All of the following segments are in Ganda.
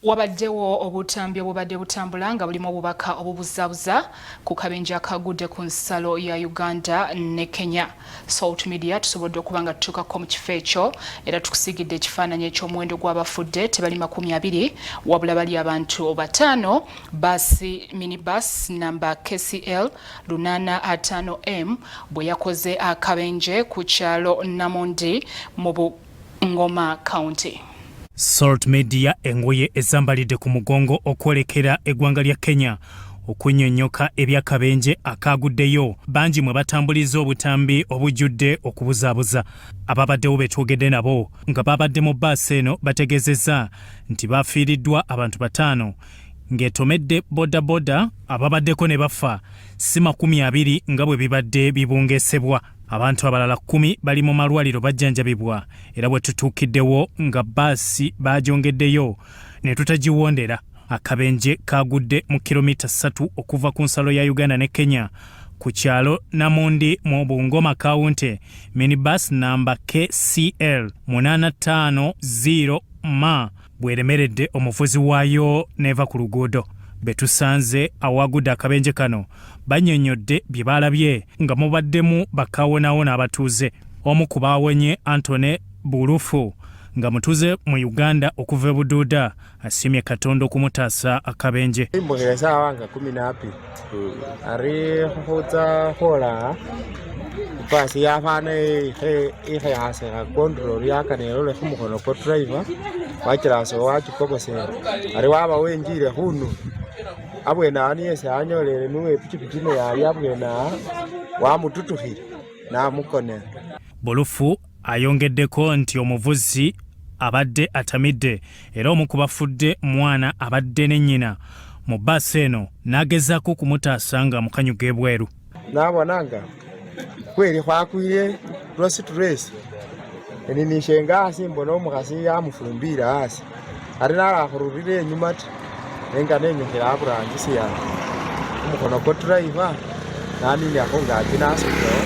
Wabaddewo obutambi obubadde butambula nga bulimu obubaka obubuzaabuza ku kabenje akaagudde ku nsalo ya Uganda ne Kenya. Salt Media tusobodde okuba nga tutuukako mu kifo ekyo era tukusigidde ekifaananyi eky'omuwendo gw'abafudde tebali 20 wabula bali abantu 5. Basi minibus namba KCL 855M bwe yakoze akabenje ku kyalo Namundi mu Bungoma County. Salt Media engoye ezambalidde ku mugongo okwolekera eggwanga lya Kenya okunnyonnyoka ebyakabenje akaaguddeyo. Bangi mwe batambuliza obutambi obujjudde okubuzaabuza. Ababaddewo betwogedde nabo nga babadde mu bbaasi eno bategeezezza nti bafiiriddwa abantu 5 ng'etomedde bodaboda ababaddeko ne bafa si 20 nga bwe bibadde bibungeesebwa. Abantu abalala 10 bali mu malwaliro bajjanjabibwa era bwe tutuukiddewo nga bbaasi bagyongeddeyo ne tutagiwondera. Akabenje kaagudde mu kilomita 3 okuva ku nsalo ya Uganda ne Kenya ku kyalo Namundi mu Bungoma County. Minibus namba KCL 850M bweremeredde omuvuzi waayo neva ku luguudo. Betusanze awagudde akabenje kano bannyonnyodde bye balabye nga mubaddemu bakawonawo n'abatuuze. Omu ku baawonye Antone Bulufu nga mutuuze mu Uganda okuva Buduuda asimye Katonda okumutaasa akabenje. Mbogeza wanga 12 ari khotsa khola basi yafana ihe hasa control yakanelo le khumukhono ko driver wakiraso wakikobose ari waba wenjire hunu abwena ani yese anyolere nuwe pikipiki ne yali abwena wamututuhira namukonera. Bulufu ayongeddeko nti omuvuzi abadde atamidde era omu ku bafudde mwana abadde ne nnyina mu bbaasi eno n'agezaako kumutaasa nga mukanyuga ebweru. Nabonanga kweri khwakwire lwasituresi eninishenga hasi mbona omukhasi yamufumbira hasi ari narakhururire enyuma ti enga nenyukhira aburangisi yange omukhono ko driver naninakho ngaki nasukirawo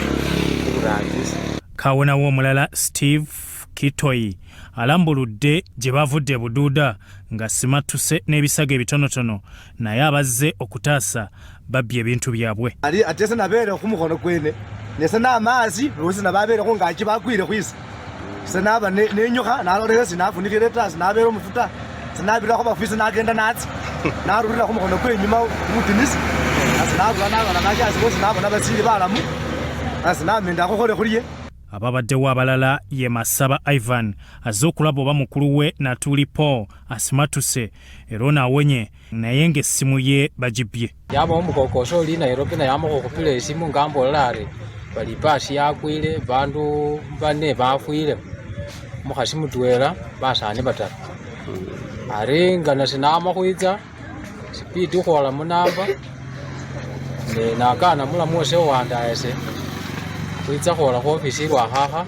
oburangisi. Kawonawo omulala Steve Kitoi alambuludde gye bavudde Buduuda nga simatuse n'ebisago ebitonotono naye abazze okutaasa babbye ebintu byabwe. Ali atese nabeere okumukono gwene nese n'amaazi lwesi nababeereko ngaki bakwire kwisa senaba nenyuka nalolera sinafunikire tasi nabeera omufuta sinabirako bafisa nagenda natsi narurira ku mukono gwenyuma umutinisi asinabula n'abana nakyasi bose nabona basiri balamu asinamendako khole khuliye. Ababaddewo abalala ye Masaba Ivan azze okulaba oba mukulu we Natuli Paul asimatuse era onawonye naye ng'essimu ye bagibbye. Yaba omukokoso oli Nairobi na yamako okupila esimu ngambolare bali basi yakwire bandu bane bafuire mukhasi mutwela basani batatu arenga nasinama khwitsa sipidi ukhola munamba ne nakana mulamu wose wandayese khwitsa khola khu ofisi lwakhakha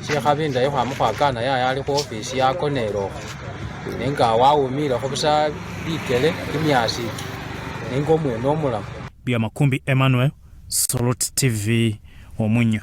shekhabindayo khwamukhwakana yaya ali khu ofisi yakonero nenga wawumilekho busa bikele kimyasi nenga omwene omulamu. Byamakumbi Emmanuel, Salt TV, Omunyo.